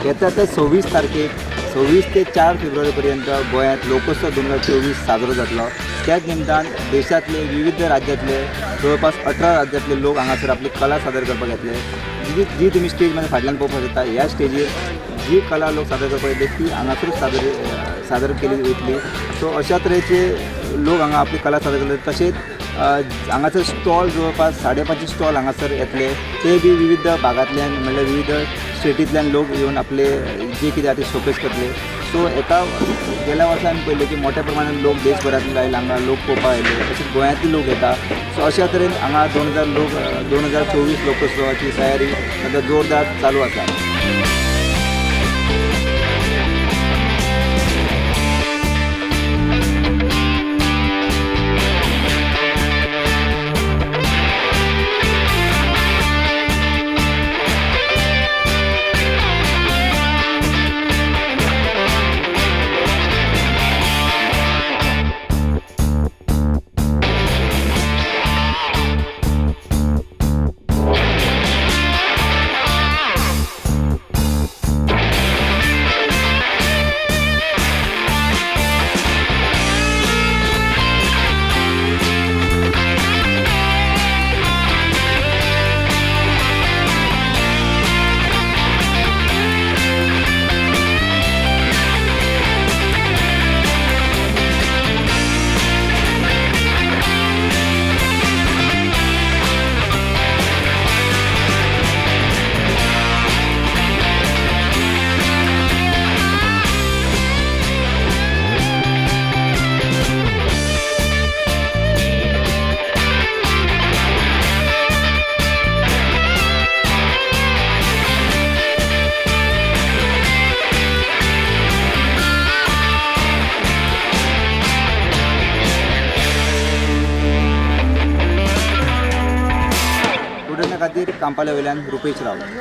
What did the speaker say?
येत्या तर 26 ते 4 फेब्रुवारीपर्यंत गोंयांत लोकोत्सव 2024 साजरो जातलो. त्याच निमतान देशातले विविध राज्यातले जवळपास 18 राज्यातले लोक हांगासर आपली कला सादर करपाक येतले. जी तुम्ही स्टेज मध्ये फाटल्यान पळोवपाक शकता. ह्या स्टेजीर जी कला लोक सादर करपाक येतले ती हांगासरूच सादर केली वयतली. सो अशा तरेचे लोक हांगा आपली कला सादर करतात. तशेंच हांगासर स्टॉल जवळपास 550 स्टॉल हांगासर येतले. ते बी विविध भागांतल्यान म्हणल्यार विविध स्टेटींतल्यान लोक येवन आपले जे कितें आसा ते शोकेस करतले. सो एका गेल्या वर्सा आमी पळयलें की मोठ्या प्रमाणात लोक देशभरांतून आयले हांगा लोक पळोवपाक आयले. तशेंच गोंयांतले लोक येता. सो अशा तरेन हांगा 2024 लोकोत्सवाची तयारी सद्या जोरदार चालू आसा. स्टुडंटा खातीर कांपाले वयल्यान रुपेश राव.